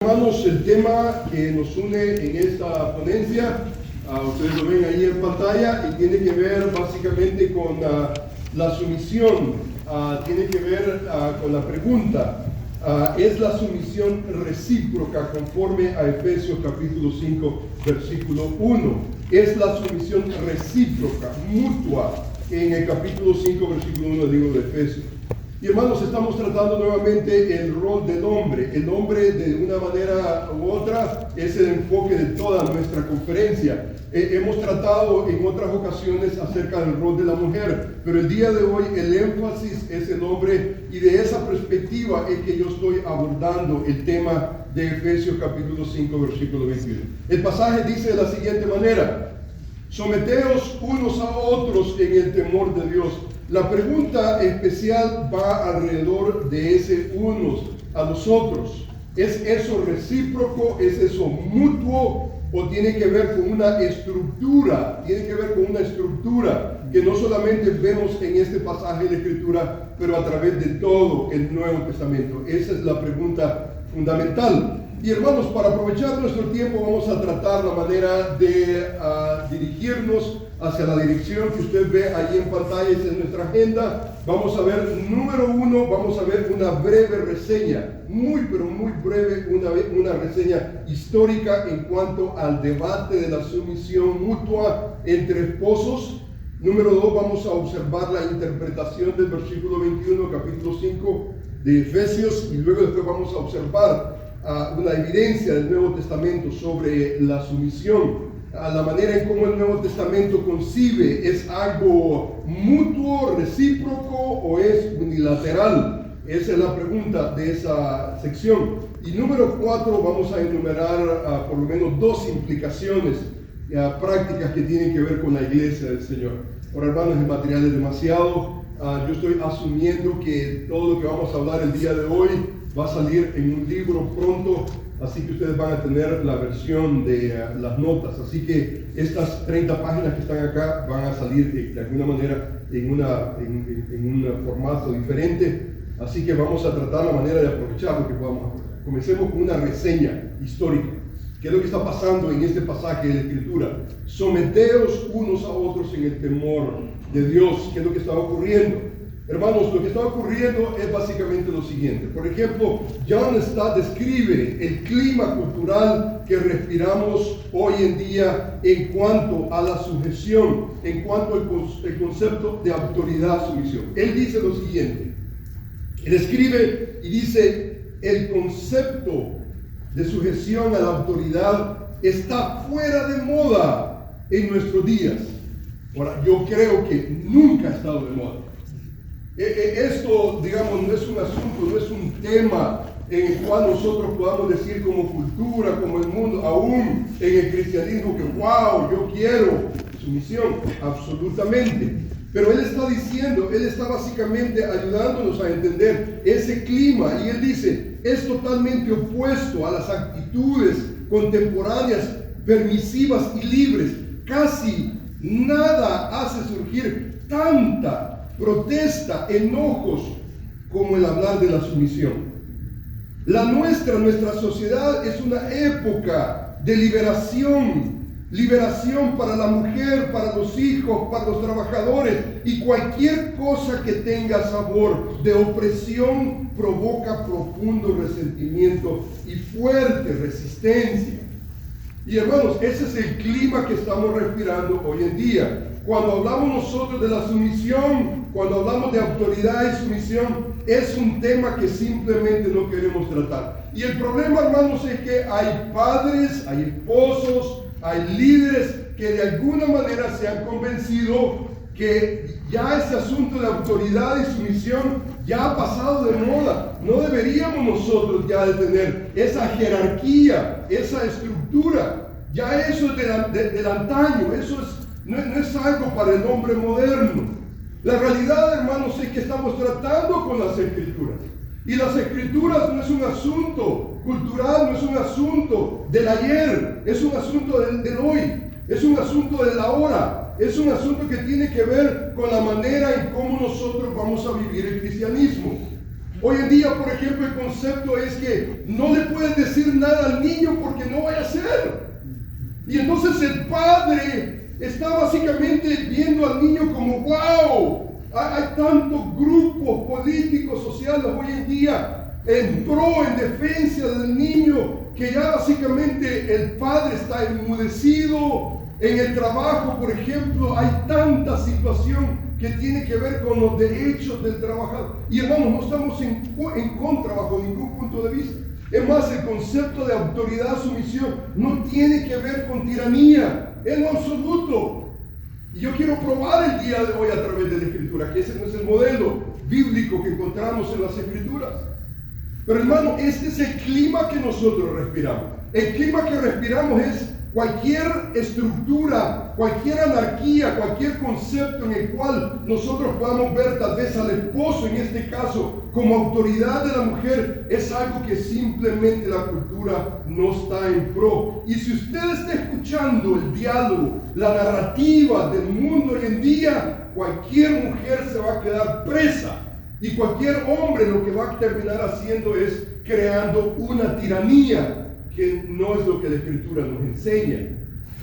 Hermanos, el tema que nos une en esta ponencia, ustedes lo ven ahí en pantalla, y tiene que ver básicamente con la sumisión, tiene que ver con la pregunta, ¿es la sumisión recíproca conforme a Efesios capítulo 5, versículo 1? Es la sumisión recíproca, mutua, en el capítulo 5, versículo 1 del libro de Efesios. Y hermanos, estamos tratando nuevamente el rol del hombre. El hombre, de una manera u otra, es el enfoque de toda nuestra conferencia. Hemos tratado en otras ocasiones acerca del rol de la mujer, pero el día de hoy el énfasis es el hombre, y de esa perspectiva es que yo estoy abordando el tema de Efesios capítulo 5, versículo 21. El pasaje dice de la siguiente manera: someteos unos a otros en el temor de Dios. La pregunta especial va alrededor de ese unos a los otros. ¿Es eso recíproco? ¿Es eso mutuo? ¿O tiene que ver con una estructura? Tiene que ver con una estructura que no solamente vemos en este pasaje de la Escritura, pero a través de todo el Nuevo Testamento. Esa es la pregunta fundamental. Y hermanos, para aprovechar nuestro tiempo vamos a tratar la manera de dirigirnos hacia la dirección que usted ve ahí en pantalla, es en nuestra agenda. Vamos a ver, número uno, vamos a ver una breve reseña, muy pero muy breve, una reseña histórica en cuanto al debate de la sumisión mutua entre esposos. Número dos, vamos a observar la interpretación del versículo 21, capítulo 5 de Efesios, y luego después vamos a observar una evidencia del Nuevo Testamento sobre la sumisión. La manera en cómo el Nuevo Testamento concibe, ¿es algo mutuo, recíproco o es unilateral? Esa es la pregunta de esa sección. Y número 4, vamos a enumerar por lo menos dos implicaciones prácticas que tienen que ver con la iglesia del Señor. Ahora, hermanos, el material es demasiado. Yo estoy asumiendo que todo lo que vamos a hablar el día de hoy va a salir en un libro pronto, así que ustedes van a tener la versión de las notas. Así que estas 30 páginas que están acá van a salir de alguna manera en un formato diferente. Así que vamos a tratar la manera de aprovechar lo que podamos aprovechar. Comencemos con una reseña histórica. ¿Qué es lo que está pasando en este pasaje de la Escritura? Someteos unos a otros en el temor de Dios. ¿Qué es lo que está ocurriendo? Hermanos, lo que está ocurriendo es básicamente lo siguiente. Por ejemplo, John Stott describe el clima cultural que respiramos hoy en día en cuanto a la sujeción, en cuanto al concepto de autoridad-sumisión. Él dice lo siguiente. Él escribe y dice: el concepto de sujeción a la autoridad está fuera de moda en nuestros días. Ahora, yo creo que nunca ha estado de moda. Esto, digamos, no es un asunto, no es un tema en el cual nosotros podamos decir como cultura, como el mundo, aún en el cristianismo, que wow, yo quiero sumisión, absolutamente. Pero él está diciendo, él está básicamente ayudándonos a entender ese clima, y él dice, es totalmente opuesto a las actitudes contemporáneas, permisivas y libres. Casi nada hace surgir tanta protesta, enojos, como el hablar de la sumisión. Nuestra sociedad es una época de liberación para la mujer, para los hijos, para los trabajadores, y cualquier cosa que tenga sabor de opresión provoca profundo resentimiento y fuerte resistencia. Y hermanos, ese es el clima que estamos respirando hoy en día. Cuando hablamos nosotros de la sumisión, cuando hablamos de autoridad y sumisión, es un tema que simplemente no queremos tratar. Y el problema, hermanos, es que hay padres, hay esposos, hay líderes que de alguna manera se han convencido que ya ese asunto de autoridad y sumisión ya ha pasado de moda. No deberíamos nosotros ya de tener esa jerarquía, esa estructura. Ya eso es del antaño, eso no es algo para el hombre moderno. La realidad, hermanos, es que estamos tratando con las Escrituras. Y las Escrituras no es un asunto cultural, no es un asunto del ayer, es un asunto del hoy, es un asunto del ahora, es un asunto que tiene que ver con la manera en cómo nosotros vamos a vivir el cristianismo. Hoy en día, por ejemplo, el concepto es que no le puedes decir nada al niño porque no vaya a ser. Y entonces el padre está básicamente viendo al niño como, wow, hay tantos grupos políticos, sociales hoy en día en pro, en defensa del niño, que ya básicamente el padre está enmudecido. En el trabajo, por ejemplo, hay tanta situación que tiene que ver con los derechos del trabajador. Y hermanos, no estamos en contra bajo ningún punto de vista. Es más, el concepto de autoridad, sumisión, no tiene que ver con tiranía, en lo absoluto. Y yo quiero probar el día de hoy a través de la Escritura, que ese no es el modelo bíblico que encontramos en las Escrituras. Pero hermano, este es el clima que nosotros respiramos. El clima que respiramos es cualquier estructura, cualquier anarquía, cualquier concepto en el cual nosotros podamos ver tal vez al esposo, en este caso, como autoridad de la mujer, es algo que simplemente la cultura no está en pro. Y si usted está escuchando el diálogo, la narrativa del mundo hoy en día, cualquier mujer se va a quedar presa. Y cualquier hombre lo que va a terminar haciendo es creando una tiranía, que no es lo que la Escritura nos enseña.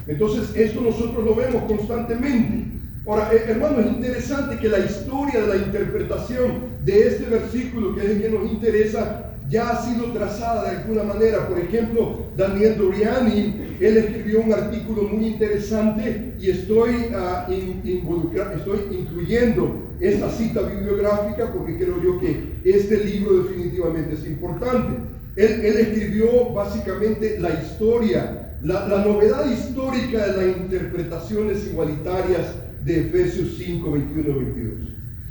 Entonces esto nosotros lo vemos constantemente. Ahora, hermano, es interesante que la historia de la interpretación de este versículo, que es el que nos interesa, ya ha sido trazada de alguna manera. Por ejemplo, Daniel Doriani, él escribió un artículo muy interesante y estoy incluyendo esta cita bibliográfica porque creo yo que este libro definitivamente es importante. Él escribió básicamente la historia, la novedad histórica de las interpretaciones igualitarias de Efesios 5, 21 y 22.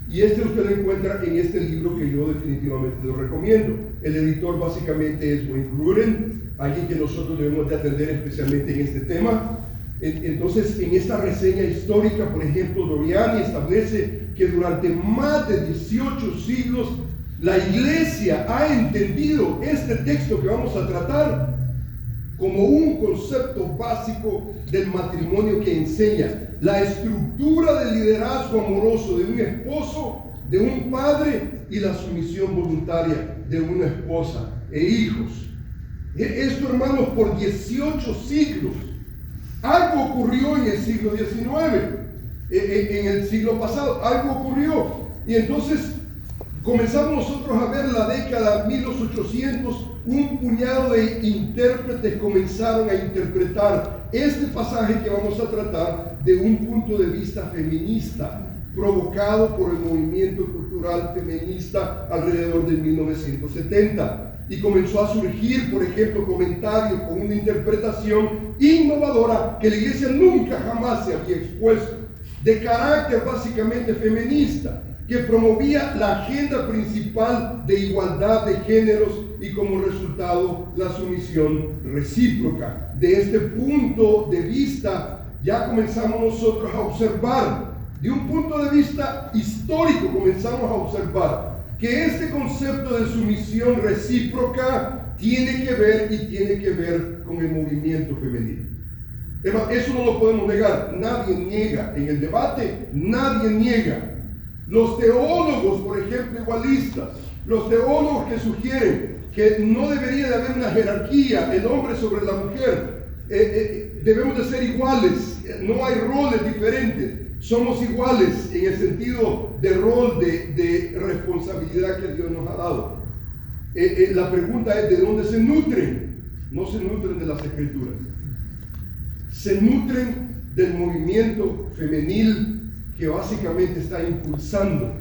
Y usted lo encuentra en este libro que yo definitivamente lo recomiendo. El editor básicamente es Wayne Grudem, alguien que nosotros debemos de atender especialmente en este tema. Entonces, en esta reseña histórica, por ejemplo, Doriani establece que durante más de 18 siglos la iglesia ha entendido este texto que vamos a tratar como un concepto básico del matrimonio que enseña la estructura del liderazgo amoroso de un esposo, de un padre y la sumisión voluntaria de una esposa e hijos. Esto, hermanos, por 18 siglos. Algo ocurrió en el siglo XIX, en el siglo pasado, algo ocurrió. Y entonces comenzamos nosotros a ver la década 1800, un puñado de intérpretes comenzaron a interpretar este pasaje que vamos a tratar de un punto de vista feminista, provocado por el movimiento cultural feminista alrededor de 1970. Y comenzó a surgir, por ejemplo, comentarios con una interpretación innovadora que la iglesia nunca jamás se había expuesto, de carácter básicamente feminista, que promovía la agenda principal de igualdad de géneros y como resultado la sumisión recíproca. De este punto de vista ya comenzamos nosotros a observar, de un punto de vista histórico comenzamos a observar que este concepto de sumisión recíproca tiene que ver con el movimiento femenino. Eso no lo podemos negar, nadie niega en el debate, nadie niega. Los teólogos, por ejemplo, igualistas, los teólogos que sugieren que no debería de haber una jerarquía, el hombre sobre la mujer, debemos de ser iguales, no hay roles diferentes, somos iguales en el sentido de rol, de responsabilidad que Dios nos ha dado. La pregunta es, ¿de dónde se nutren? No se nutren de las Escrituras, se nutren del movimiento femenil que básicamente está impulsando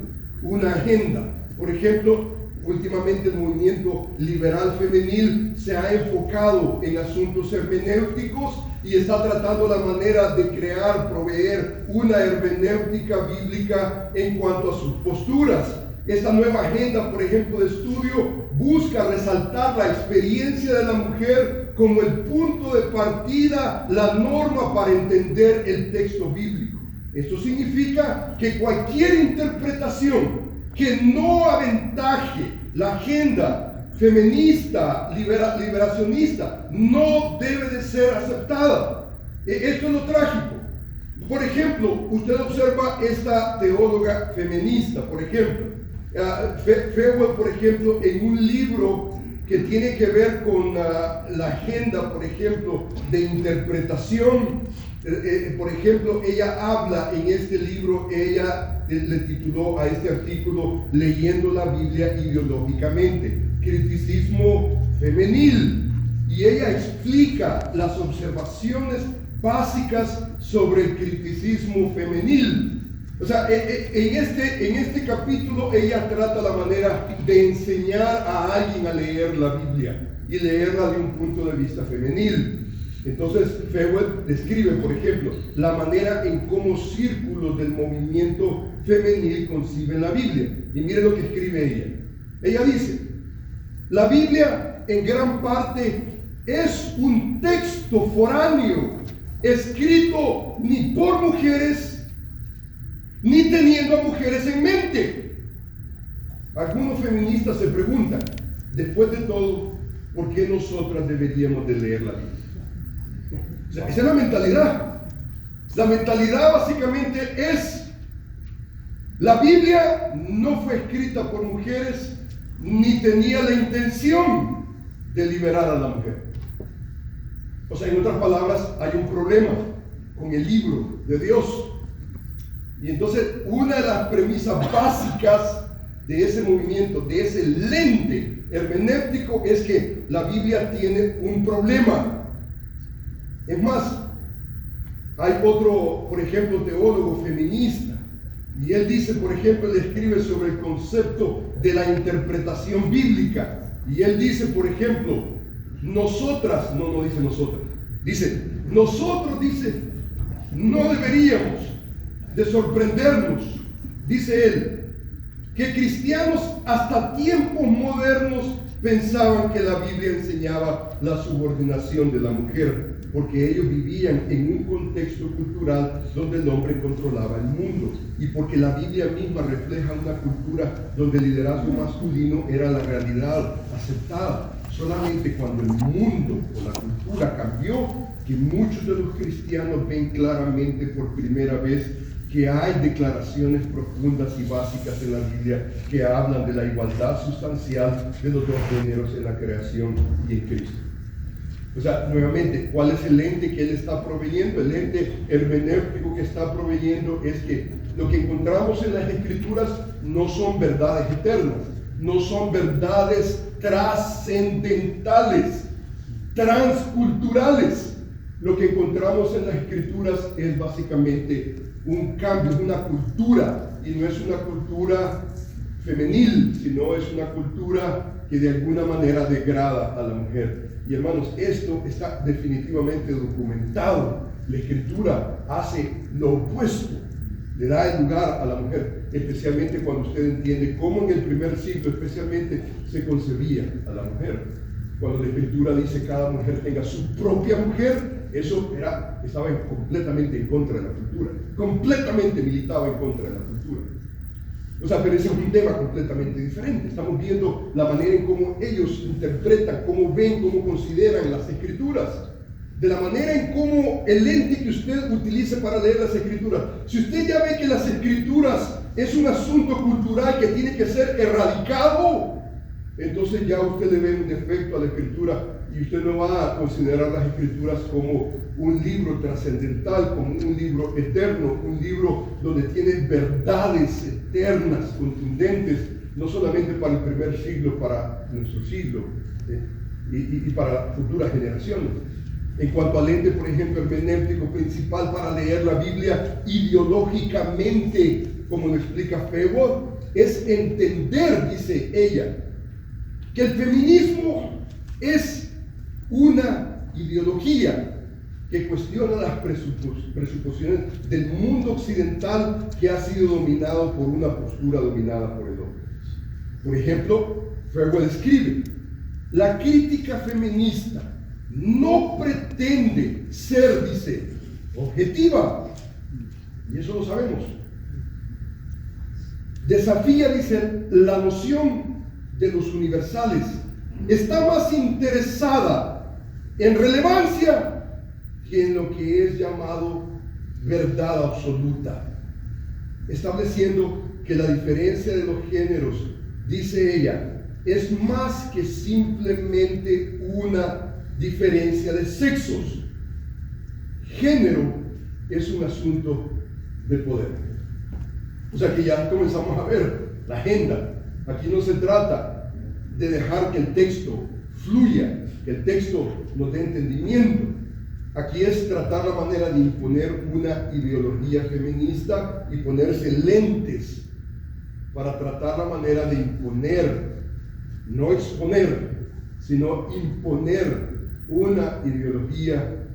una agenda. Por ejemplo, últimamente el movimiento liberal femenil se ha enfocado en asuntos hermenéuticos y está tratando la manera de crear, proveer una hermenéutica bíblica en cuanto a sus posturas. Esta nueva agenda, por ejemplo, de estudio busca resaltar la experiencia de la mujer como el punto de partida, la norma para entender el texto bíblico. Esto significa que cualquier interpretación que no aventaje la agenda feminista, liberacionista, no debe de ser aceptada. Esto es lo trágico. Por ejemplo, usted observa esta teóloga feminista, por ejemplo, Feuer, por ejemplo, en un libro que tiene que ver con la agenda, por ejemplo, de interpretación. Por ejemplo, ella habla en este libro, ella le tituló a este artículo Leyendo la Biblia ideológicamente, criticismo femenil, y ella explica las observaciones básicas sobre el criticismo femenil. O sea, en este capítulo ella trata la manera de enseñar a alguien a leer la Biblia y leerla de un punto de vista femenil. Entonces, Feuer describe, por ejemplo, la manera en cómo círculos del movimiento femenil conciben la Biblia. Y mire lo que escribe ella. Ella dice, la Biblia en gran parte es un texto foráneo, escrito ni por mujeres, ni teniendo a mujeres en mente. Algunos feministas se preguntan, después de todo, ¿por qué nosotras deberíamos de leer la Biblia? O sea, esa es la mentalidad. La mentalidad básicamente es, la Biblia no fue escrita por mujeres, ni tenía la intención de liberar a la mujer. O sea, en otras palabras, hay un problema con el libro de Dios. Y entonces, una de las premisas básicas de ese movimiento, de ese lente hermenéutico, es que la Biblia tiene un problema. Es más, hay otro, por ejemplo, teólogo feminista, y él dice, por ejemplo, él escribe sobre el concepto de la interpretación bíblica, y él dice, por ejemplo, nosotras, no dice nosotras, dice, nosotros, dice, no deberíamos de sorprendernos, dice él, que cristianos hasta tiempos modernos pensaban que la Biblia enseñaba la subordinación de la mujer, porque ellos vivían en un contexto cultural donde el hombre controlaba el mundo, y porque la Biblia misma refleja una cultura donde el liderazgo masculino era la realidad aceptada. Solamente cuando el mundo o la cultura cambió, que muchos de los cristianos ven claramente por primera vez que hay declaraciones profundas y básicas en la Biblia que hablan de la igualdad sustancial de los dos géneros en la creación y en Cristo. O sea, nuevamente, ¿cuál es el lente que él está proveyendo? El lente hermenéutico que está proveyendo es que lo que encontramos en las Escrituras no son verdades eternas, no son verdades trascendentales, transculturales. Lo que encontramos en las Escrituras es básicamente un cambio, es una cultura, y no es una cultura femenil, sino es una cultura que de alguna manera degrada a la mujer. Y hermanos, esto está definitivamente documentado. La Escritura hace lo opuesto, le da el lugar a la mujer, especialmente cuando usted entiende cómo en el primer siglo especialmente se concebía a la mujer. Cuando la Escritura dice que cada mujer tenga su propia mujer, eso estaba completamente en contra de la cultura, completamente militaba en contra de la cultura. O sea, pero ese es un tema completamente diferente. Estamos viendo la manera en cómo ellos interpretan, cómo ven, cómo consideran las Escrituras, de la manera en cómo el lente que usted utilice para leer las Escrituras. Si usted ya ve que las Escrituras es un asunto cultural que tiene que ser erradicado, entonces ya usted le ve un defecto a la Escritura y usted no va a considerar las Escrituras como un libro trascendental, como un libro eterno, un libro donde tiene verdades eternas, contundentes, no solamente para el primer siglo, para nuestro siglo y para futuras generaciones. En cuanto al lente, por ejemplo, hermenéutico principal para leer la Biblia ideológicamente, como lo explica Feuer, es entender, dice ella, que el feminismo es una ideología que cuestiona las presuposiciones del mundo occidental que ha sido dominado por una postura dominada por el hombre. Por ejemplo, Feuer escribe, la crítica feminista no pretende ser, dice, objetiva, y eso lo sabemos. Desafía, dice, la noción de los universales. Está más interesada en relevancia que en lo que es llamado verdad absoluta, estableciendo que la diferencia de los géneros, dice ella, es más que simplemente una diferencia de sexos. Género es un asunto de poder. O sea que ya comenzamos a ver la agenda. Aquí no se trata de dejar que el texto fluya, que el texto nos dé entendimiento. Aquí es tratar la manera de imponer una ideología feminista y ponerse lentes para tratar la manera de imponer, no exponer, sino imponer una ideología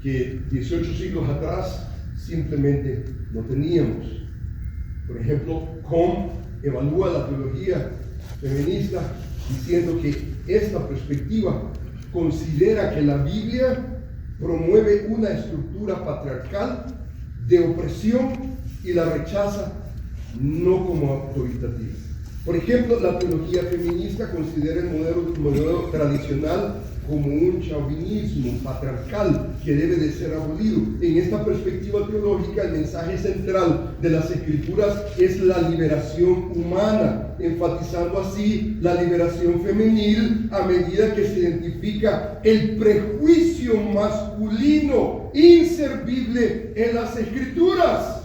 que 18 siglos atrás simplemente no teníamos. Por ejemplo, Combe evalúa la teología feminista diciendo que esta perspectiva considera que la Biblia promueve una estructura patriarcal de opresión y la rechaza no como autoritativa. Por ejemplo, la teología feminista considera el modelo tradicional como un chauvinismo patriarcal que debe de ser abolido. En esta perspectiva teológica, el mensaje central de las Escrituras es la liberación humana, enfatizando así la liberación femenil a medida que se identifica el prejuicio masculino inservible en las Escrituras.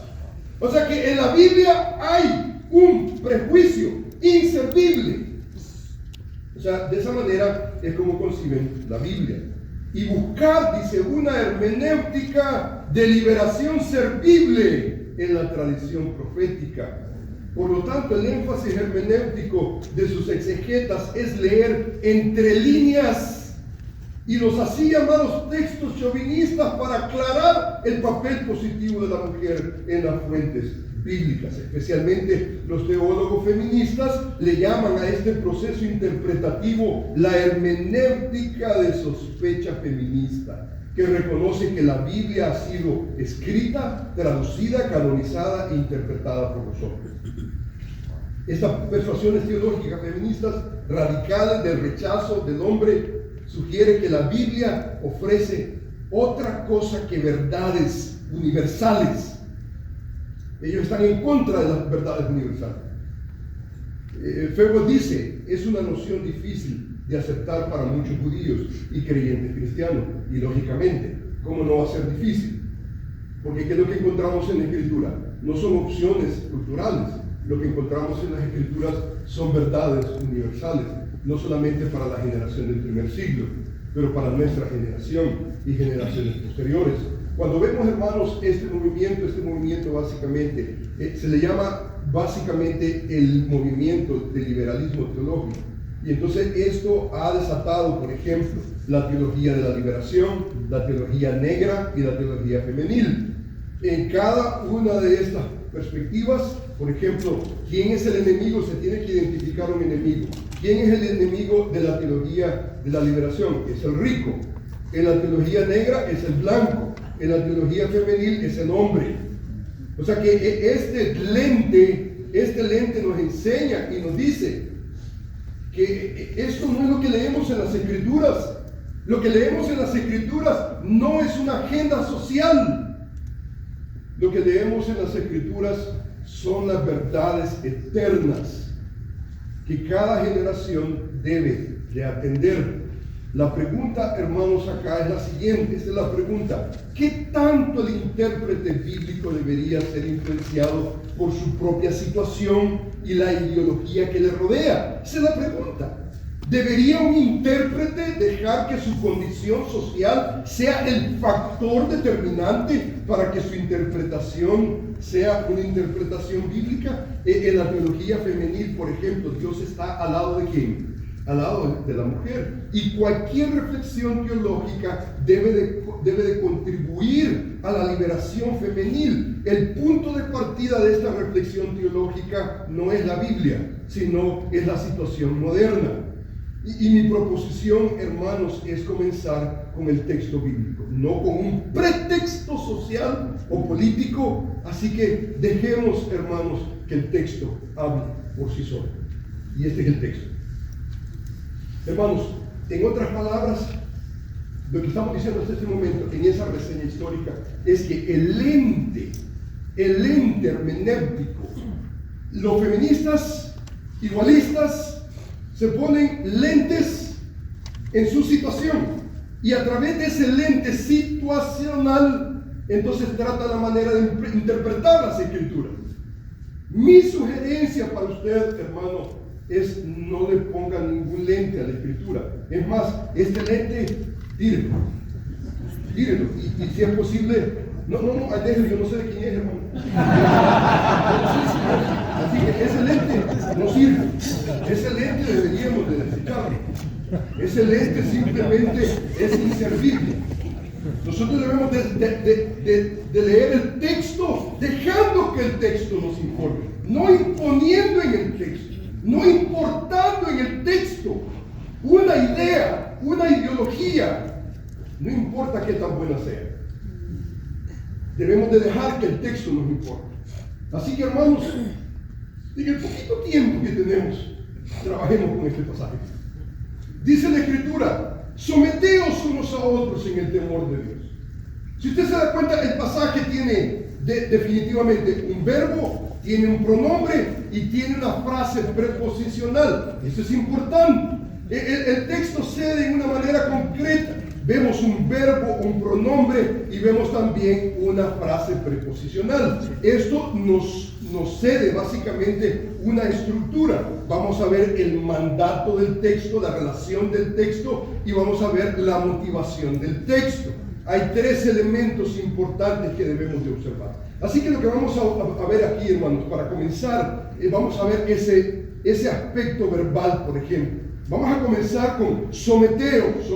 O sea que en la Biblia hay un prejuicio inservible. O sea, de esa manera es como conciben la Biblia. Y buscar, dice, una hermenéutica de liberación servible en la tradición profética. Por lo tanto, el énfasis hermenéutico de sus exegetas es leer entre líneas y los así llamados textos chauvinistas para aclarar el papel positivo de la mujer en las fuentes bíblicas. Especialmente los teólogos feministas le llaman a este proceso interpretativo la hermenéutica de sospecha feminista, que reconoce que la Biblia ha sido escrita, traducida, canonizada e interpretada por los hombres. Estas persuasiones teológicas feministas radicales del rechazo del hombre sugiere que la Biblia ofrece otra cosa que verdades universales. Ellos están en contra de las verdades universales. Febo dice, es una noción difícil de aceptar para muchos judíos y creyentes cristianos. Y lógicamente, ¿cómo no va a ser difícil? Porque ¿qué es lo que encontramos en la Escritura? No son opciones culturales. Lo que encontramos en las Escrituras son verdades universales, no solamente para la generación del primer siglo, pero para nuestra generación y generaciones posteriores. Cuando vemos, hermanos, este movimiento básicamente, se le llama básicamente el movimiento del liberalismo teológico. Y entonces esto ha desatado, por ejemplo, la teología de la liberación, la teología negra y la teología femenil. En cada una de estas perspectivas, por ejemplo, ¿quién es el enemigo? Se tiene que identificar un enemigo. ¿Quién es el enemigo de la teología de la liberación? Es el rico. En la teología negra es el blanco. En la teología femenil es el hombre. O sea que este lente nos enseña y nos dice que esto no es lo que leemos en las Escrituras. Lo que leemos en las Escrituras no es una agenda social. Lo que leemos en las Escrituras son las verdades eternas que cada generación debe de atender. La pregunta, hermanos, acá es la siguiente. Esta es la pregunta: ¿qué tanto el intérprete bíblico debería ser influenciado por su propia situación y la ideología que le rodea? Esa es la pregunta. ¿Debería un intérprete dejar que su condición social sea el factor determinante para que su interpretación sea una interpretación bíblica? En la teología femenil, por ejemplo, Dios está al lado de ¿quién? Al lado de la mujer. Y cualquier reflexión teológica debe de contribuir a la liberación femenil. El punto de partida de esta reflexión teológica no es la Biblia, sino es la situación moderna. Y mi proposición, hermanos, es comenzar con el texto bíblico, no con un pretexto social o político. Así que dejemos, hermanos, que el texto hable por sí solo. Y este es el texto. Hermanos, en otras palabras, lo que estamos diciendo hasta este momento, en esa reseña histórica, es que el lente el lente hermenéutico. Los feministas igualistas se ponen lentes en su situación y a través de ese lente situacional entonces trata la manera de interpretar las escrituras. Mi sugerencia para usted, hermano, es no le ponga ningún lente a la escritura. Es más, este lente, tírelo. Y si es posible, déjelo, yo no sé de quién es, hermano. Así que ese lente no sirve. Ese lente deberíamos de desecharlo. Ese lente simplemente es inservible. Nosotros debemos de leer el texto dejando que el texto nos informe, no imponiendo en el texto, no importando en el texto una idea, una ideología, no importa qué tan buena sea. Debemos de dejar que el texto nos informe. Así que, hermanos, en el poquito tiempo que tenemos, trabajemos con este pasaje. Dice la Escritura: someteos unos a otros en el temor de Dios. Si usted se da cuenta, el pasaje tiene definitivamente un verbo, tiene un pronombre y tiene una frase preposicional. Eso es importante. El texto cede de una manera concreta. Vemos un verbo, un pronombre y vemos también una frase preposicional. Esto nos cede básicamente una estructura. Vamos a ver el mandato del texto, la relación del texto y vamos a ver la motivación del texto. Hay tres elementos importantes que debemos de observar. Así que lo que vamos a ver aquí, hermanos, para comenzar, vamos a ver ese aspecto verbal, por ejemplo. Vamos a comenzar con someteos.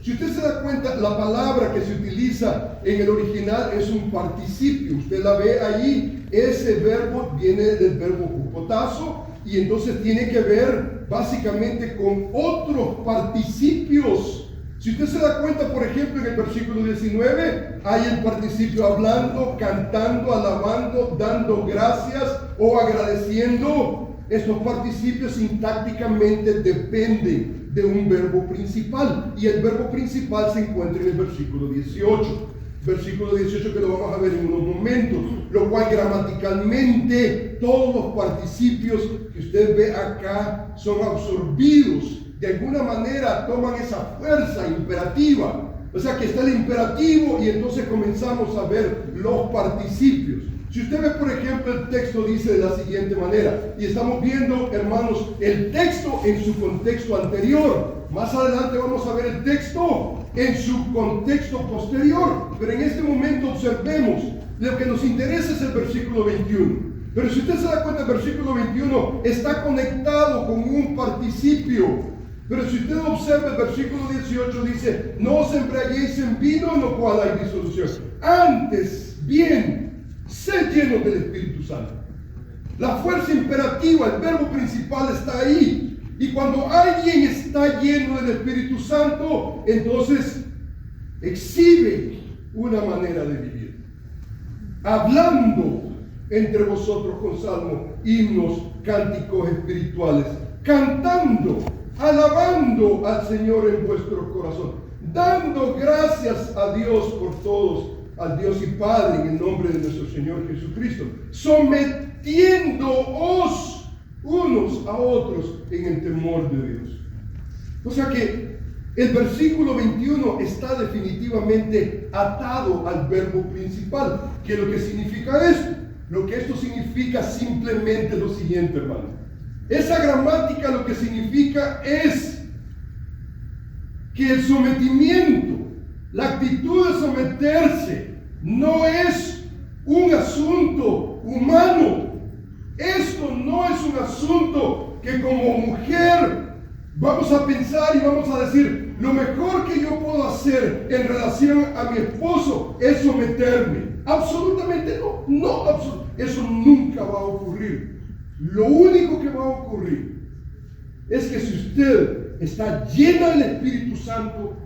Si usted se da cuenta, la palabra que se utiliza en el original es un participio. Usted la ve ahí, ese verbo viene del verbo hupotazo y entonces tiene que ver básicamente con otros participios. Si usted se da cuenta, por ejemplo, en el versículo 19, hay el participio hablando, cantando, alabando, dando gracias o agradeciendo. Estos participios sintácticamente dependen de un verbo principal y el verbo principal se encuentra en el versículo 18. Versículo 18 que lo vamos a ver en unos momentos, lo cual gramaticalmente todos los participios que usted ve acá son absorbidos. De alguna manera toman esa fuerza imperativa. O sea que está el imperativo y entonces comenzamos a ver los participios. Si usted ve, por ejemplo, el texto dice de la siguiente manera, y estamos viendo, hermanos, el texto en su contexto anterior. Más adelante vamos a ver el texto en su contexto posterior. Pero en este momento observemos, lo que nos interesa es el versículo 21. Pero si usted se da cuenta, el versículo 21 está conectado con un participio. Pero si usted observa el versículo 18, dice: no os embriaguéis en vino en lo cual hay disolución. Antes bien, sed llenos del Espíritu Santo. La fuerza imperativa, el verbo principal está ahí. Y cuando alguien está lleno del Espíritu Santo, entonces exhibe una manera de vivir. Hablando entre vosotros con salmos, himnos, cánticos espirituales, cantando, alabando al Señor en vuestro corazón, dando gracias a Dios por todos, al Dios y Padre, en el nombre de nuestro Señor Jesucristo, sometiéndoos unos a otros en el temor de Dios. O sea que el versículo 21 está definitivamente atado al verbo principal. ¿Qué es lo que significa esto? Lo que esto significa simplemente lo siguiente, hermano. Esa gramática lo que significa es que el sometimiento, la actitud de someterse, no es un asunto humano. Esto no es un asunto que como mujer vamos a pensar y vamos a decir: lo mejor que yo puedo hacer en relación a mi esposo es someterme. Absolutamente no. Eso nunca va a ocurrir. Lo único que va a ocurrir es que si usted está llena del Espíritu Santo,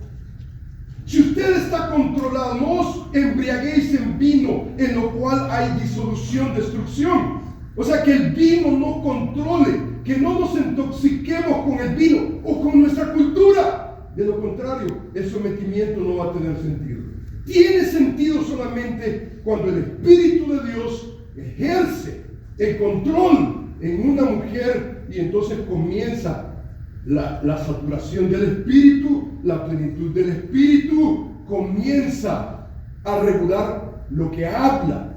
si usted está controlado, no os embriaguéis en vino en lo cual hay disolución, destrucción. O sea, que el vino no controle, que no nos intoxiquemos con el vino o con nuestra cultura. De lo contrario, el sometimiento no va a tener sentido. tiene sentido solamente cuando el Espíritu de Dios ejerce el control en una mujer y entonces comienza la saturación del Espíritu, la plenitud del Espíritu, comienza a regular lo que habla,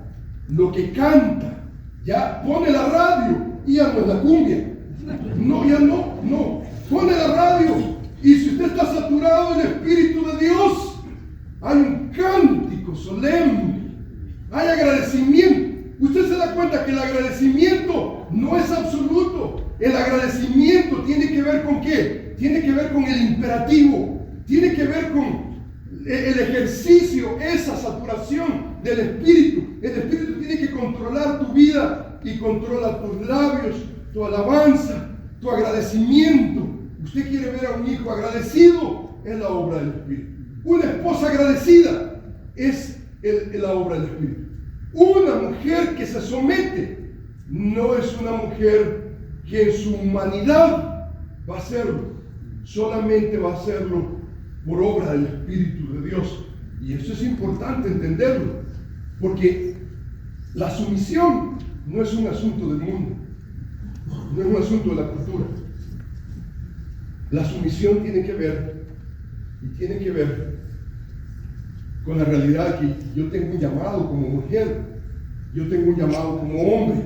lo que canta. Ya pone la radio y ya no es la cumbia. No, ya no. Pone la radio y si usted está saturado del Espíritu de Dios, hay un cántico solemne, hay agradecimiento. Usted se da cuenta que el agradecimiento no es absoluto. El agradecimiento tiene que ver con ¿qué? Tiene que ver con el imperativo, tiene que ver con el ejercicio, esa saturación del Espíritu. El Espíritu tiene que controlar tu vida y controla tus labios, tu alabanza, tu agradecimiento. Usted quiere ver a un hijo agradecido, es la obra del Espíritu. Una esposa agradecida es la obra del Espíritu. Una mujer que se somete no es una mujer que en su humanidad va a hacerlo, solamente va a hacerlo por obra del Espíritu de Dios. Y eso es importante entenderlo, porque la sumisión no es un asunto del mundo, no es un asunto de la cultura. La sumisión tiene que ver con la realidad que yo tengo un llamado como mujer, yo tengo un llamado como hombre,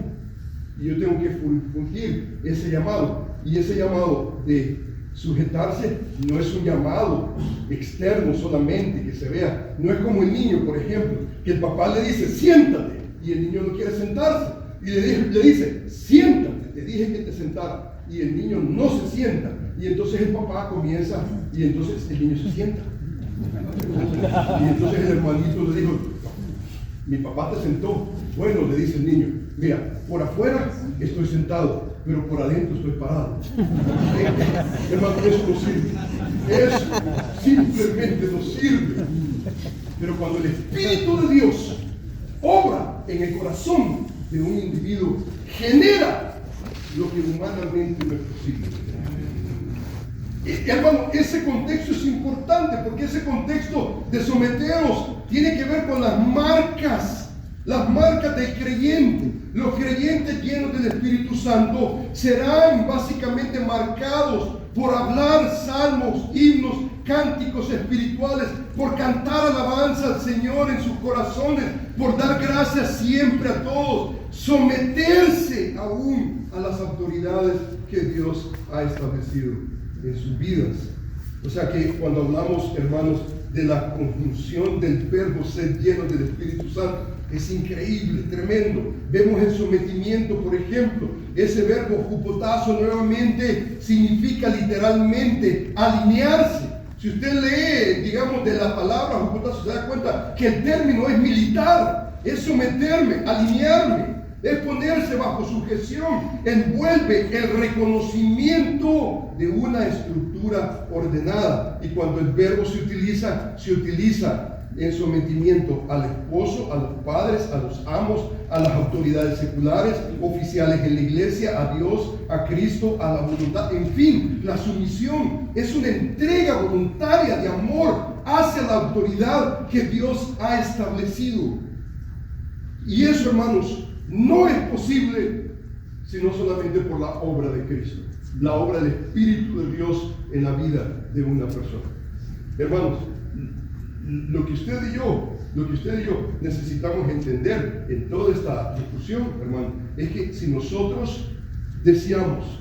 y yo tengo que fungir ese llamado. Y ese llamado de sujetarse no es un llamado externo solamente que se vea. No es como el niño, por ejemplo, que el papá le dice siéntate y el niño no quiere sentarse y le dice siéntate, te dije que te sentara, y el niño no se sienta, y entonces el papá comienza y entonces el niño se sienta. Y entonces el hermanito le dijo, mi papá te sentó. Bueno, le dice el niño, mira, por afuera estoy sentado, pero por adentro estoy parado. Hermano, eso no sirve. Eso simplemente no sirve. Pero cuando el Espíritu de Dios obra en el corazón de un individuo, genera lo que humanamente no es posible. Hermano, ese contexto es importante, porque ese contexto de someteros tiene que ver con las marcas del creyente. Los creyentes llenos del Espíritu Santo serán básicamente marcados por hablar salmos, himnos, cánticos espirituales, por cantar alabanza al Señor en sus corazones, por dar gracias siempre a todos, someterse aún a las autoridades que Dios ha establecido en sus vidas. O sea que cuando hablamos, hermanos, de la conjunción del verbo ser lleno del Espíritu Santo, es increíble, tremendo. Vemos el sometimiento, por ejemplo. Ese verbo jupotazo nuevamente significa literalmente alinearse. Si usted lee, digamos, de la palabra jupotazo, se da cuenta que el término es militar, es someterme, alinearme, es ponerse bajo sujeción, envuelve el reconocimiento de una estructura ordenada. Y cuando el verbo se utiliza en sometimiento al esposo, a los padres, a los amos, a las autoridades seculares, oficiales en la iglesia, a Dios, a Cristo, a la voluntad. En fin, la sumisión es una entrega voluntaria de amor hacia la autoridad que Dios ha establecido. Y eso, hermanos, no es posible sino solamente por la obra de Cristo, la obra del Espíritu de Dios en la vida de una persona. Hermanos, lo que usted y yo necesitamos entender en toda esta discusión, hermano, es que si nosotros deseamos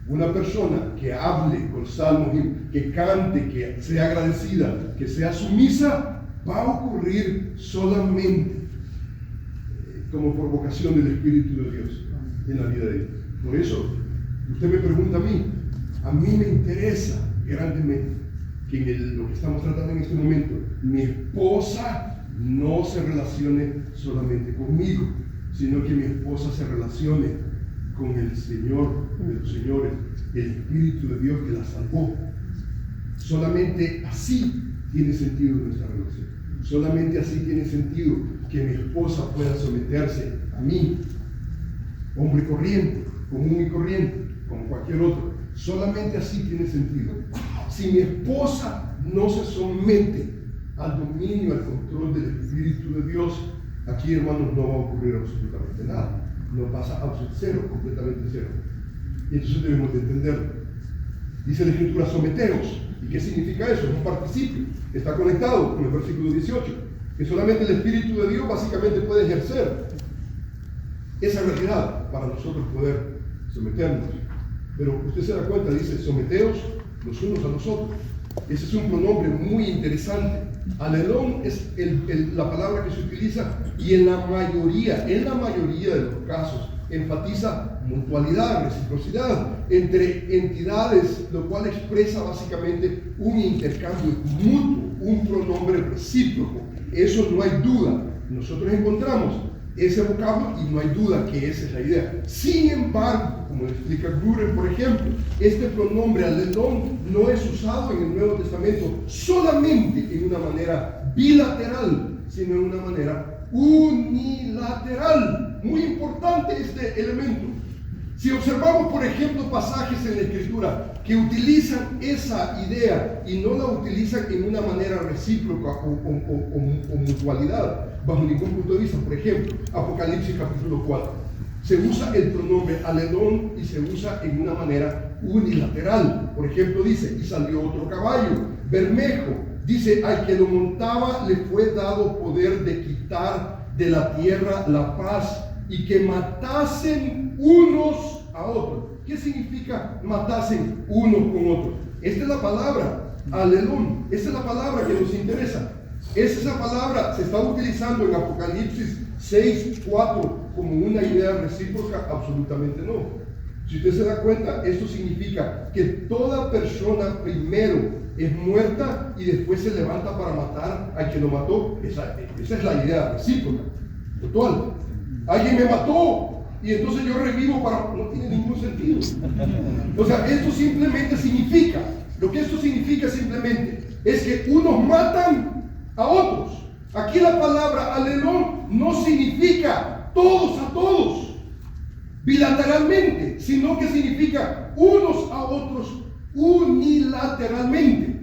una persona que hable con salmos, que cante, que sea agradecida, que sea sumisa, va a ocurrir solamente como provocación del Espíritu de Dios en la vida de ellos. Por eso, usted me pregunta a mí me interesa grandemente que en lo que estamos tratando en este momento, mi esposa no se relacione solamente conmigo, sino que mi esposa se relacione con el Señor de los señores, el Espíritu de Dios que la salvó. Solamente así tiene sentido nuestra relación. Solamente así tiene sentido que mi esposa pueda someterse a mí, hombre corriente, común y corriente, como cualquier otro. Solamente así tiene sentido. Si mi esposa no se somete al dominio, al control del Espíritu de Dios, aquí, hermanos, no va a ocurrir absolutamente nada. No pasa absolutamente completamente cero. Y entonces debemos de entenderlo. Dice la Escritura, someteos. ¿Y qué significa eso? Es un participio. Está conectado con el versículo 18, que solamente el Espíritu de Dios básicamente puede ejercer esa realidad para nosotros poder someternos. Pero usted se da cuenta, dice, someteos los unos a los otros. Ese es un pronombre muy interesante. Alelón es la palabra que se utiliza, y en la mayoría de los casos enfatiza mutualidad, reciprocidad entre entidades, lo cual expresa básicamente un intercambio mutuo, un pronombre recíproco. Eso no hay duda. Nosotros encontramos ese vocablo y no hay duda que esa es la idea. Sin embargo, como explica Gruner, por ejemplo, este pronombre alelón no es usado en el Nuevo Testamento solamente en una manera bilateral, sino en una manera unilateral. Muy importante este elemento. Si observamos, por ejemplo, pasajes en la Escritura que utilizan esa idea y no la utilizan en una manera recíproca o mutualidad, bajo ningún punto de vista, por ejemplo, Apocalipsis capítulo 4, se usa el pronombre alelón y se usa en una manera unilateral. Por ejemplo, dice, y salió otro caballo, bermejo, dice, al que lo montaba le fue dado poder de quitar de la tierra la paz y que matasen unos a otros. ¿Qué significa matasen unos con otros? Esta es la palabra, alelón. Esta es la palabra que nos interesa. Esa palabra se está utilizando en Apocalipsis 6:4 como una idea recíproca. Absolutamente no. Si usted se da cuenta, esto significa que toda persona primero es muerta y después se levanta para matar al que lo mató. Esa es la idea recíproca, total. Alguien me mató y entonces yo revivo para... No tiene ningún sentido. O sea, esto simplemente significa, lo que esto significa simplemente es que unos matan a otros. Aquí la palabra alelón no significa todos a todos bilateralmente, sino que significa unos a otros unilateralmente.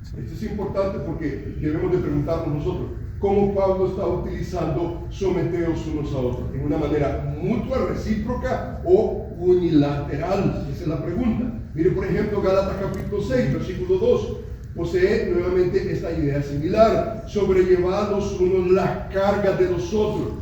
Esto es importante porque debemos de preguntarnos nosotros, ¿cómo Pablo está utilizando someteos unos a otros? ¿En una manera mutua, recíproca o unilateral? Esa es la pregunta. Mire, por ejemplo, Gálatas capítulo 6, versículo 2. Posee nuevamente esta idea similar. Sobrellevad los unos las cargas de los otros.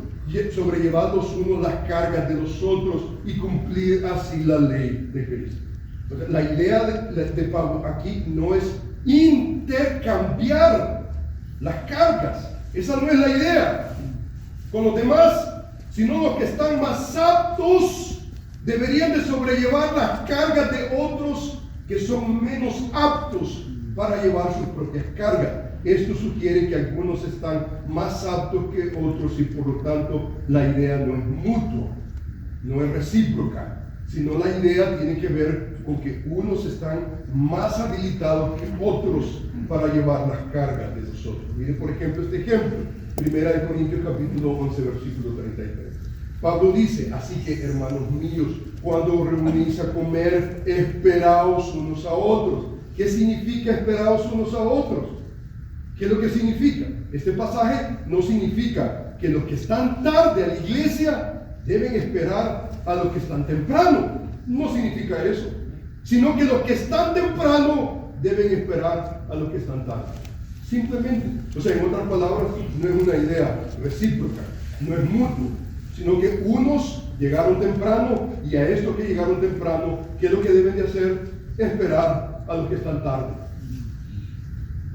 Sobrellevad los unos las cargas de los otros y cumplir así la ley de Cristo. Entonces, la idea de Pablo aquí no es intercambiar las cargas. Esa no es la idea con los demás, sino los que están más aptos deberían de sobrellevar las cargas de otros que son menos aptos para llevar sus propias cargas. Esto sugiere que algunos están más aptos que otros y por lo tanto la idea no es mutua, no es recíproca, sino la idea tiene que ver con que unos están más habilitados que otros para llevar las cargas de los otros. Mire, por ejemplo, este ejemplo, 1 Corintios capítulo 11, versículo 33. Pablo dice, así que, hermanos míos, cuando os reunís a comer, esperaos unos a otros. ¿Qué significa esperaos unos a otros? ¿Qué es lo que significa? Este pasaje no significa que los que están tarde a la iglesia deben esperar a los que están temprano. No significa eso. Sino que los que están temprano deben esperar a los que están tarde. Simplemente. O sea, en otras palabras, no es una idea recíproca, no es mutuo, sino que unos llegaron temprano y a estos que llegaron temprano, ¿qué es lo que deben de hacer? Esperar a los que están tarde.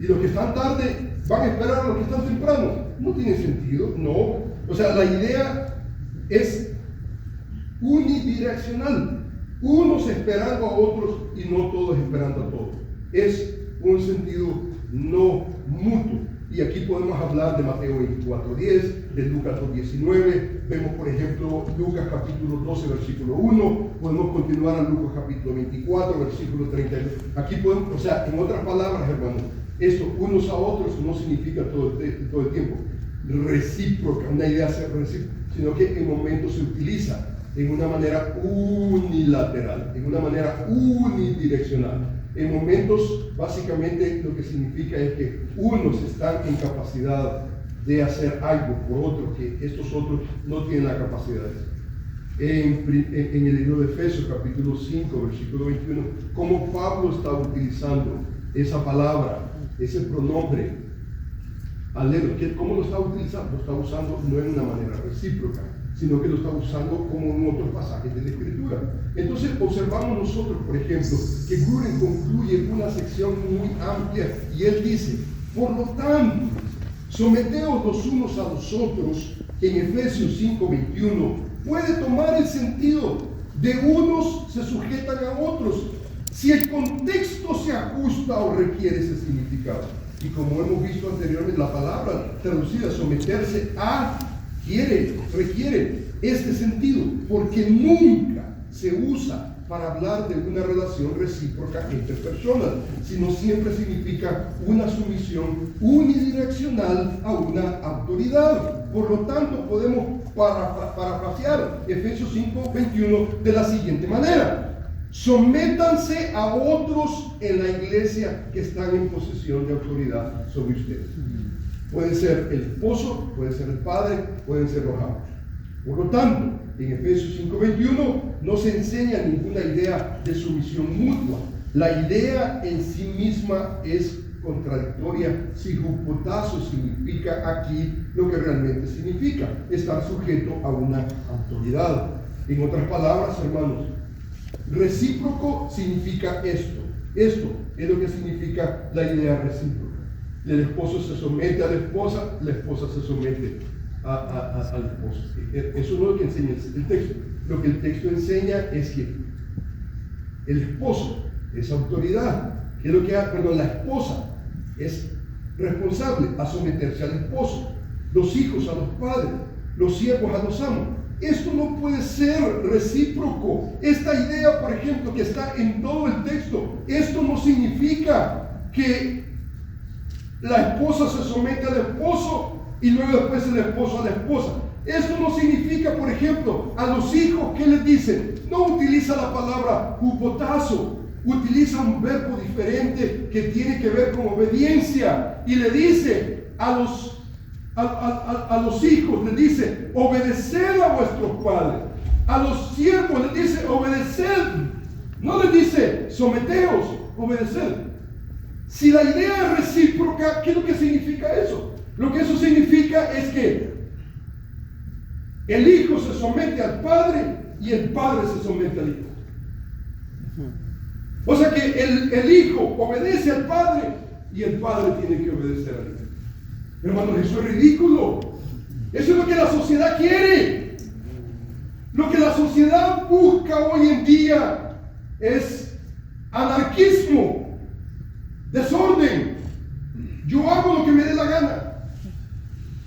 Y los que están tarde van a esperar a los que están temprano. No tiene sentido, no. O sea, la idea es unidireccional. Unos esperando a otros y no todos esperando a todos. Es un sentido no mutuo. Y aquí podemos hablar de Mateo 24:10, de Lucas 2:19. Vemos, por ejemplo, Lucas capítulo 12, versículo 1. Podemos continuar a Lucas capítulo 24, versículo 32. Aquí podemos, o sea, en otras palabras, hermanos, esto unos a otros no significa todo el tiempo recíproca, una idea recíproca, sino que en momentos se utiliza en una manera unilateral, en una manera unidireccional. En momentos, básicamente, lo que significa es que unos están en capacidad de hacer algo por otros, que estos otros no tienen la capacidad de hacer. En el libro de Efesios, capítulo 5, versículo 21, cómo Pablo está utilizando esa palabra, ese pronombre, alelo, ¿cómo lo está utilizando? Lo está usando no en una manera recíproca, sino que lo está usando como en otros pasajes de la Escritura. Entonces observamos nosotros, por ejemplo, que Gruden concluye una sección muy amplia y él dice, por lo tanto, someteos los unos a los otros, que en Efesios 5:21 puede tomar el sentido de unos se sujetan a otros, si el contexto se ajusta o requiere ese significado. Y como hemos visto anteriormente, la palabra traducida someterse a requiere este sentido, porque nunca se usa para hablar de una relación recíproca entre personas, sino siempre significa una sumisión unidireccional a una autoridad. Por lo tanto, podemos parafrasear Efesios 5:21 de la siguiente manera: sométanse a otros en la iglesia que están en posesión de autoridad sobre ustedes. Puede ser el esposo, puede ser el padre, pueden ser los amos. Por lo tanto, en Efesios 5:21 no se enseña ninguna idea de sumisión mutua. La idea en sí misma es contradictoria si hupotazo significa aquí lo que realmente significa, estar sujeto a una autoridad. En otras palabras, hermanos, recíproco significa esto. Esto es lo que significa la idea recíproca. El esposo se somete a la esposa se somete al esposo. Eso no es lo que enseña el texto. Lo que el texto enseña es que el esposo es autoridad. Que es lo que la esposa es responsable a someterse al esposo. Los hijos a los padres, los siervos a los amos. Esto no puede ser recíproco. Esta idea, por ejemplo, que está en todo el texto, esto no significa que la esposa se somete al esposo y luego después el esposo a la esposa. Esto no significa, por ejemplo, a los hijos que les dicen, no utiliza la palabra hupotazo, utiliza un verbo diferente que tiene que ver con obediencia y le dice a los hijos, les dice, obedeced a vuestros padres. A los siervos les dice, obedeced. No les dice, someteos, obedeced. Si la idea es recíproca, ¿qué es lo que significa eso? Lo que eso significa es que el hijo se somete al padre y el padre se somete al hijo. O sea que el hijo obedece al padre y el padre tiene que obedecer al hijo. Hermanos, eso es ridículo. Eso es lo que la sociedad quiere. Lo que la sociedad busca hoy en día es anarquismo, desorden. Yo hago lo que me dé la gana.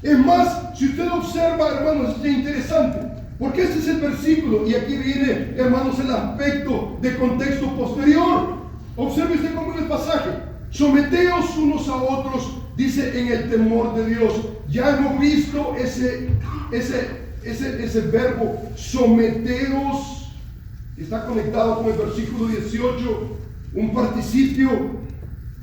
Es más, si usted observa, hermanos, es interesante, porque este es el versículo y aquí viene, hermanos, el aspecto de contexto posterior. Observe usted cómo en el pasaje: someteos unos a otros, dice, en el temor de Dios. Ya hemos visto ese verbo, someteos, está conectado con el versículo 18, un participio,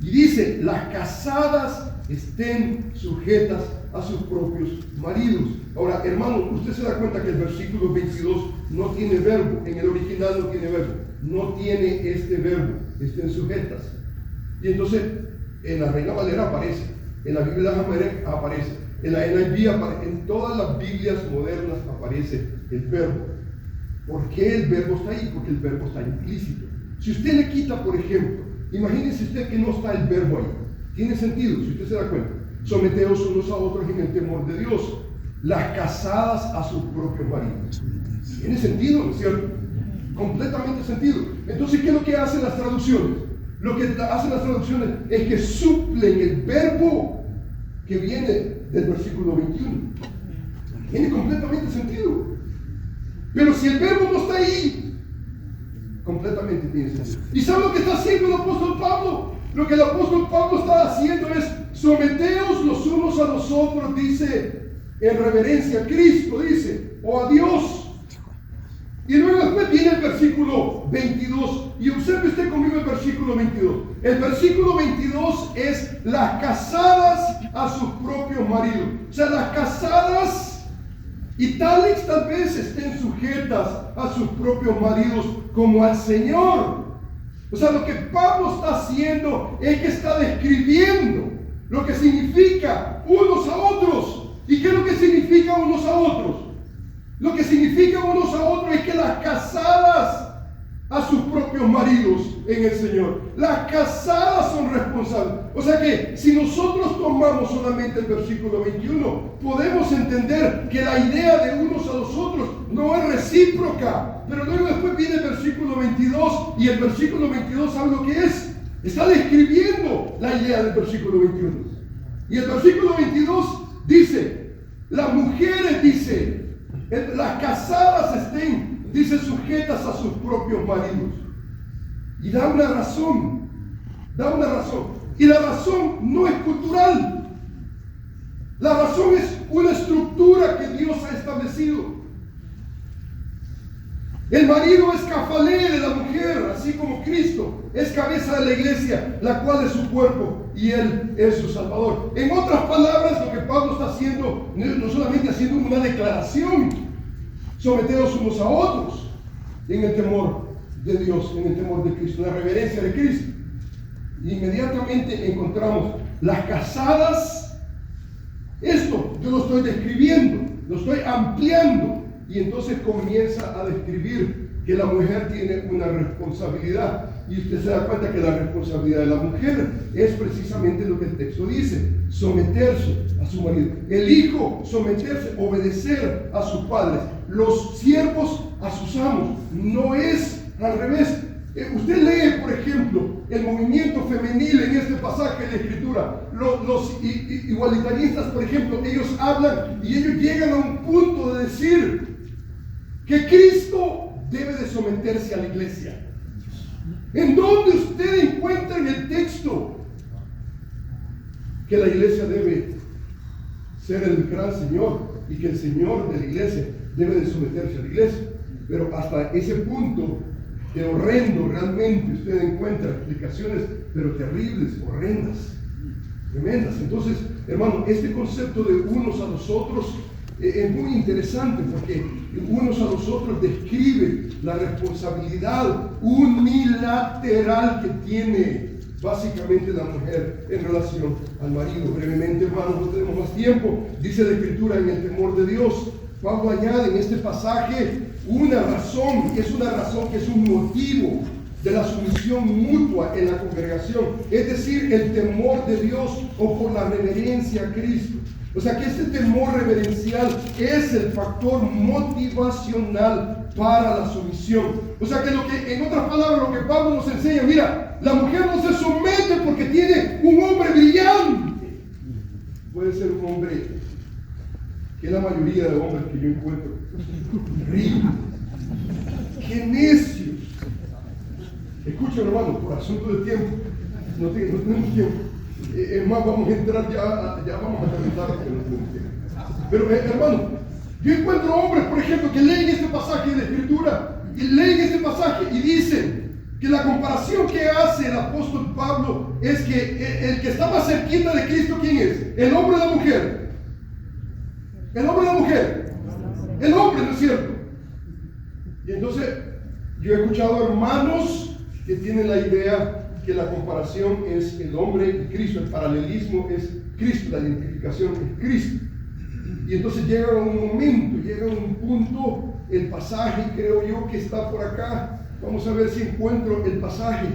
y dice, las casadas estén sujetas a sus propios maridos. Ahora, hermano, usted se da cuenta que el versículo 22 no tiene verbo, en el original no tiene verbo, no tiene este verbo, estén sujetas. Y entonces, en la Reina Valera aparece, en la Biblia de América aparece, en la NIV aparece, en todas las Biblias modernas aparece el verbo. ¿Por qué el verbo está ahí? Porque el verbo está implícito. Si usted le quita, por ejemplo, imagínese usted que no está el verbo ahí. Tiene sentido, si usted se da cuenta. Someteos unos a otros en el temor de Dios. Las casadas a sus propios maridos. Tiene sentido, ¿no es cierto? Completamente sentido. Entonces, ¿qué es lo que hacen las traducciones? Lo que hacen las traducciones es que suplen el verbo que viene del versículo 21. Tiene completamente sentido. Pero si el verbo no está ahí, completamente tiene sentido. ¿Y sabe lo que está haciendo el apóstol Pablo? Lo que el apóstol Pablo está haciendo es someteos los unos a los otros, dice, en reverencia a Cristo, dice, o a Dios. Y luego después viene el versículo 22. Y observe usted conmigo el versículo 22. El versículo 22 es las casadas a sus propios maridos. O sea, las casadas y tales tal vez estén sujetas a sus propios maridos como al Señor. O sea, lo que Pablo está haciendo es que está describiendo lo que significa unos a otros. ¿Y qué es lo que significa unos a otros? Lo que significa unos a otros es que las casadas a sus propios maridos en el Señor. Las casadas son responsables. O sea que si nosotros tomamos solamente el versículo 21, podemos entender que la idea de unos a los otros no es recíproca. Pero luego después viene el versículo 22 y el versículo 22 ¿sabe lo que es? Está describiendo la idea del versículo 21. Y el versículo 22 dice, las mujeres, dice, las casadas estén, dice, sujetas a sus propios maridos. Y da una razón. Y la razón no es cultural. La razón es una estructura que Dios ha establecido. El marido es cafalé de la mujer, así como Cristo es cabeza de la iglesia, la cual es su cuerpo y Él es su Salvador. En otras palabras, lo que Pablo está haciendo, no solamente haciendo una declaración, sometedos unos a otros en el temor de Dios, en el temor de Cristo, en la reverencia de Cristo. Inmediatamente encontramos las casadas. Esto yo lo estoy describiendo, lo estoy ampliando. Y entonces comienza a describir que la mujer tiene una responsabilidad. Y usted se da cuenta que la responsabilidad de la mujer es precisamente lo que el texto dice: someterse a su marido. El hijo, someterse, obedecer a sus padres. Los siervos a sus amos. No es al revés. Usted lee, por ejemplo, el movimiento femenil en este pasaje de la Escritura. Los igualitaristas, por ejemplo, ellos hablan y ellos llegan a un punto de decir que Cristo debe de someterse a la iglesia. ¿En dónde usted encuentra en el texto que la iglesia debe ser el gran Señor y que el Señor de la iglesia debe de someterse a la iglesia? Pero hasta ese punto de horrendo, realmente usted encuentra explicaciones, pero terribles, horrendas, tremendas. Entonces, hermano, este concepto de unos a los otros es muy interesante, porque unos a los otros describe la responsabilidad unilateral que tiene básicamente la mujer en relación al marido. Brevemente, hermanos, no tenemos más tiempo. Dice la Escritura: en el temor de Dios. Pablo añade en este pasaje una razón, es una razón que es un motivo de la sumisión mutua en la congregación, es decir, el temor de Dios o por la reverencia a Cristo. O sea que este temor reverencial es el factor motivacional para la sumisión. O sea que en otras palabras, lo que Pablo nos enseña: mira, la mujer no se somete porque tiene un hombre brillante. Puede ser un hombre que es la mayoría de hombres que yo encuentro. Horrible. ¡Qué necios! Escuchen, hermano, por asunto de tiempo. No tenemos tiempo. Es más, vamos a entrar ya vamos a terminar. Pero hermano, yo encuentro hombres, por ejemplo, que leen este pasaje de la Escritura y leen este pasaje y dicen que la comparación que hace el apóstol Pablo es que el que está más cerquita de Cristo, ¿quién es? ¿El hombre o la mujer? ¿El hombre o la mujer? El hombre, ¿no es cierto? Y entonces yo he escuchado hermanos que tienen la idea que la comparación es el hombre y Cristo, el paralelismo es Cristo, la identificación es Cristo. Y entonces llega un momento, llega un punto, el pasaje, creo yo que está por acá. Vamos a ver si encuentro el pasaje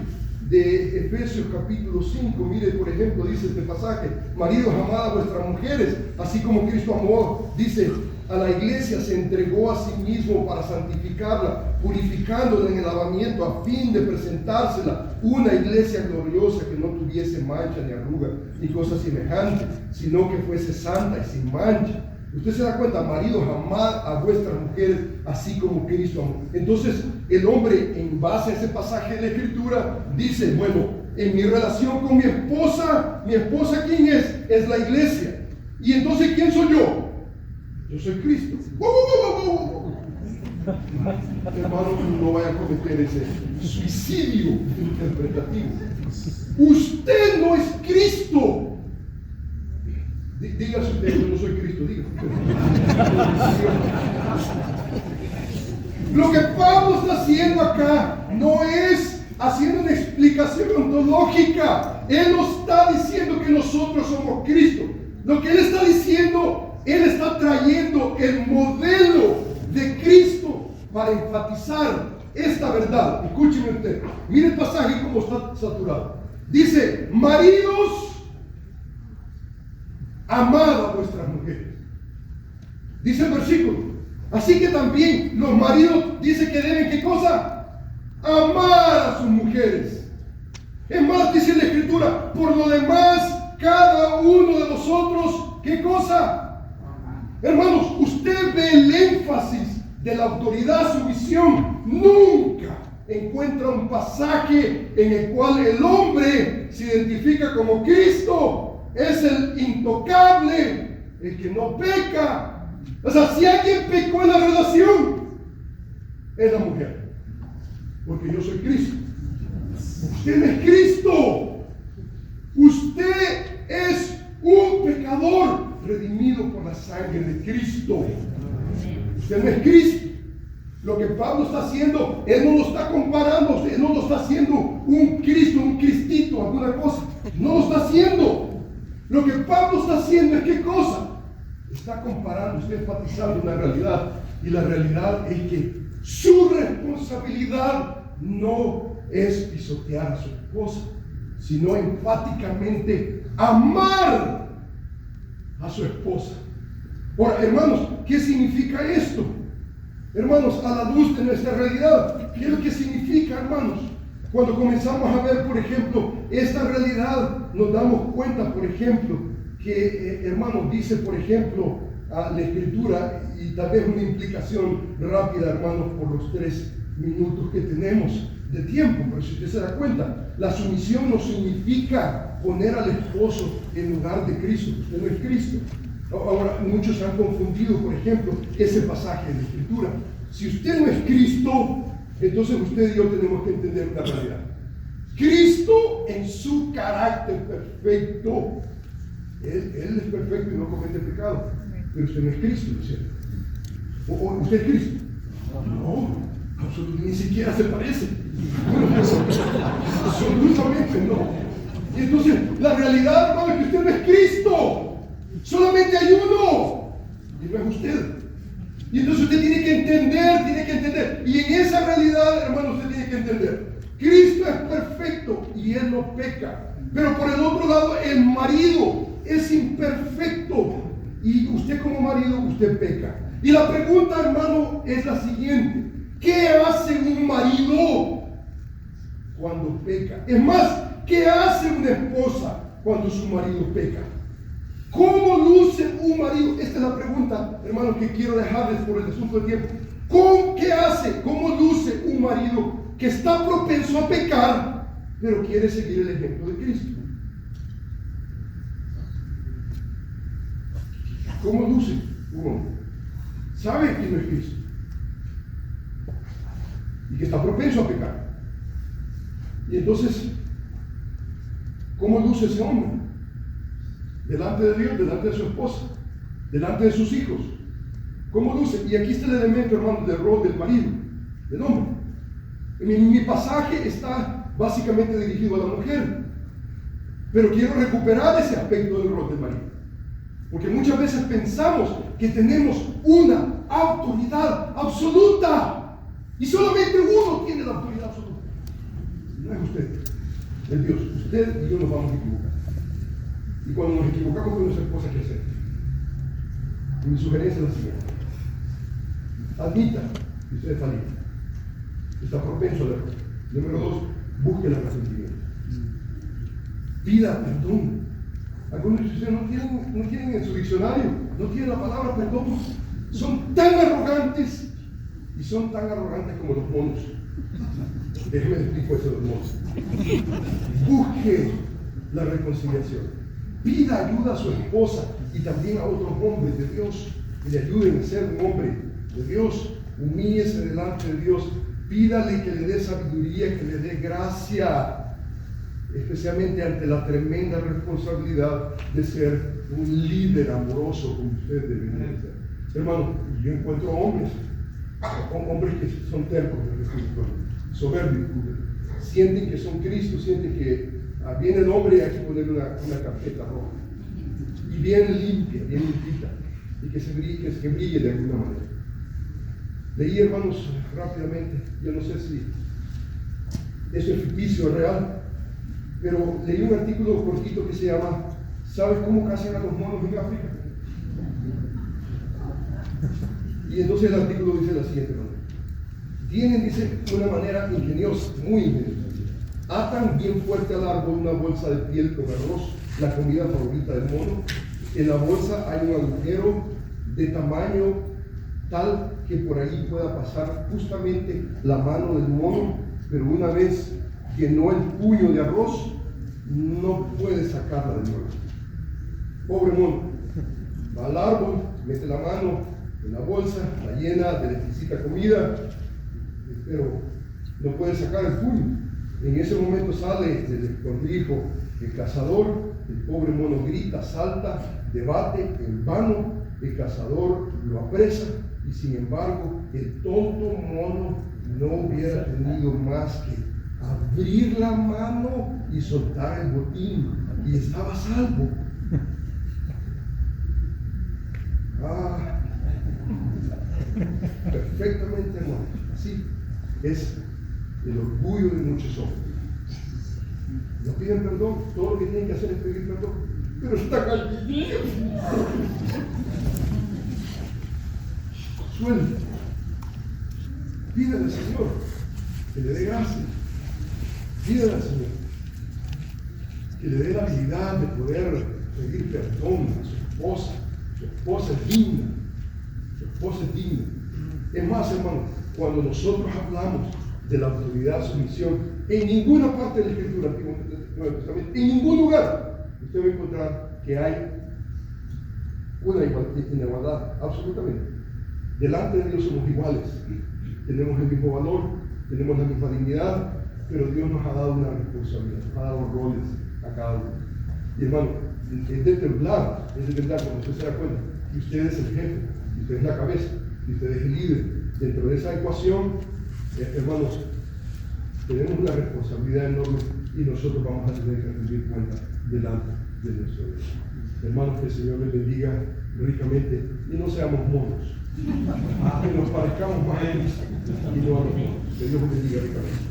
de Efesios capítulo 5. Mire, por ejemplo, dice este pasaje: maridos, amad a vuestras mujeres, así como Cristo amó, dice, a la iglesia, se entregó a sí mismo para santificarla, purificándola en el lavamiento, a fin de presentársela una iglesia gloriosa, que no tuviese mancha ni arruga ni cosa semejante, sino que fuese santa y sin mancha. Usted se da cuenta: maridos, amad a vuestras mujeres, así como Cristo amó. Entonces el hombre, en base a ese pasaje de la Escritura, dice: bueno, en mi relación con mi esposa, ¿quién es? Es la iglesia. Y entonces, ¿quién soy yo? Yo soy Cristo. Hermano, no vaya a cometer ese suicidio interpretativo. Usted no es Cristo. Dígase usted, yo no soy Cristo, diga. Lo que Pablo está haciendo acá no es haciendo una explicación ontológica. Él no está diciendo que nosotros somos Cristo. Lo que él está diciendo, él está trayendo el modelo de Cristo para enfatizar esta verdad. Escúcheme usted. Mire el pasaje como está saturado. Dice: maridos, amad a vuestras mujeres. Dice el versículo. Así que también los maridos dice que deben, ¿qué cosa? Amar a sus mujeres. Es más, dice la Escritura, por lo demás, cada uno de nosotros, ¿qué cosa? Hermanos, usted ve el énfasis de la autoridad, sumisión. Nunca encuentra un pasaje en el cual el hombre se identifica como Cristo. Es el intocable, el que no peca. O sea, si alguien pecó en la relación, es la mujer. Porque yo soy Cristo. Usted no es Cristo. Usted es un pecador redimido por la sangre de Cristo. Usted no es Cristo. Lo que Pablo está haciendo, él no lo está comparando, él no lo está haciendo un Cristo, un Cristito, alguna cosa. No lo está haciendo. Lo que Pablo está haciendo es ¿qué cosa? Está comparando, está enfatizando una realidad. Y la realidad es que su responsabilidad no es pisotear a su esposa, sino enfáticamente amar a su esposa. Ahora, hermanos, ¿qué significa esto? Hermanos, a la luz de nuestra realidad, ¿qué es lo que significa, hermanos? Cuando comenzamos a ver, por ejemplo, esta realidad, nos damos cuenta, por ejemplo, que, hermanos, dice, por ejemplo, la Escritura, y tal vez una implicación rápida, hermanos, por los 3 minutos que tenemos de tiempo, pero si usted se da cuenta, la sumisión no significa poner al esposo en lugar de Cristo. Usted no es Cristo. Ahora, muchos han confundido, por ejemplo, ese pasaje de la Escritura. Si usted no es Cristo, entonces usted y yo tenemos que entender una realidad. Cristo en su carácter perfecto, Él es perfecto y no comete pecado, pero usted no es Cristo, ¿no es cierto? ¿O usted es Cristo? No, absolutamente, ni siquiera se parece. Absolutamente no. Y entonces, la realidad, hermano, es que usted no es Cristo. Solamente hay uno, y no es usted. Y entonces usted tiene que entender. Y en esa realidad, hermano, usted tiene que entender. Cristo es perfecto y Él no peca. Pero por el otro lado, el marido es imperfecto. Y usted como marido, usted peca. Y la pregunta, hermano, es la siguiente. ¿Qué hace un marido cuando peca? Es más, ¿qué hace una esposa cuando su marido peca? ¿Cómo luce un marido? Esta es la pregunta, hermano, que quiero dejarles por el asunto del tiempo. ¿Qué hace? ¿Cómo luce un marido que está propenso a pecar, pero quiere seguir el ejemplo de Cristo? ¿Cómo luce un hombre? Sabe que no es Cristo y que está propenso a pecar. Y entonces, ¿cómo luce ese hombre? Delante de Dios, delante de su esposa, delante de sus hijos. ¿Cómo luce? Y aquí está el elemento, hermano, del rol del marido, del hombre. Mi pasaje está básicamente dirigido a la mujer, pero quiero recuperar ese aspecto del rol del marido, porque muchas veces pensamos que tenemos una autoridad absoluta y solamente uno tiene la autoridad absoluta. No es usted, es Dios. Usted y yo nos vamos a equivocar. Y cuando nos equivocamos con nuestra esposa, ¿qué hacer? Mi sugerencia es la siguiente: admita que usted es falible, está propenso al error. Número 2, busque el arrepentimiento, pida perdón. Algunos de ustedes no tienen en su diccionario, no tienen la palabra perdón. Son tan arrogantes y son tan arrogantes como los monos. Déjeme explicar eso de los monos. Busque la reconciliación. Pida ayuda a su esposa y también a otros hombres de Dios que le ayuden a ser un hombre de Dios. Humíllese delante de Dios, pídale que le dé sabiduría, que le dé gracia, especialmente ante la tremenda responsabilidad de ser un líder amoroso como usted debe ser. Hermano, yo encuentro hombres que son tercos, soberbios, sienten que son Cristo, sienten que viene el hombre y hay que ponerle una carpeta roja, y bien limpia, bien limpita, y que brille de alguna manera. Leí, hermanos, rápidamente, yo no sé si eso es ficticio o real, pero leí un artículo cortito que se llama ¿sabes cómo cazan a los monos en África? Y entonces el artículo dice la siguiente manera. Tienen, dice, una manera ingeniosa, muy ingeniosa. Atan bien fuerte al árbol una bolsa de piel con arroz, la comida favorita del mono. En la bolsa hay un agujero de tamaño tal que por ahí pueda pasar justamente la mano del mono, pero una vez llenó el puño de arroz, no puede sacarla de nuevo. Pobre mono, va al árbol, mete la mano en la bolsa, la llena de la exquisita comida, pero no puede sacar el puño. En ese momento sale del escondrijo el cazador, el pobre mono grita, salta, debate, en vano, el cazador lo apresa, y sin embargo el tonto mono no hubiera tenido más que abrir la mano y soltar el botín, y estaba a salvo. Perfectamente, hermano. Así es el orgullo de muchos hombres. No piden perdón, todo lo que tienen que hacer es pedir perdón, pero está caliente. Suelta. Pídele al Señor que le dé gracia. Pídele al Señor que le dé la habilidad de poder pedir perdón a su esposa. Su esposa es digna. Su esposa es digna. Es más, hermano, cuando nosotros hablamos de la autoridad, sumisión, en ninguna parte de la Escritura, en ningún lugar, usted va a encontrar que hay una igualdad, absolutamente. Delante de Dios somos iguales, tenemos el mismo valor, tenemos la misma dignidad, pero Dios nos ha dado una responsabilidad, nos ha dado roles a cada uno. Y hermano, es de temblar cuando usted se da cuenta que usted es el jefe, que usted es la cabeza, que usted es el líder. Dentro de esa ecuación, hermanos, tenemos una responsabilidad enorme y nosotros vamos a tener que rendir cuenta delante de nuestro Dios. Hermanos, que el Señor les bendiga ricamente y no seamos monos, que nos parezcamos más a Él y no a los monos. Que Dios les bendiga ricamente.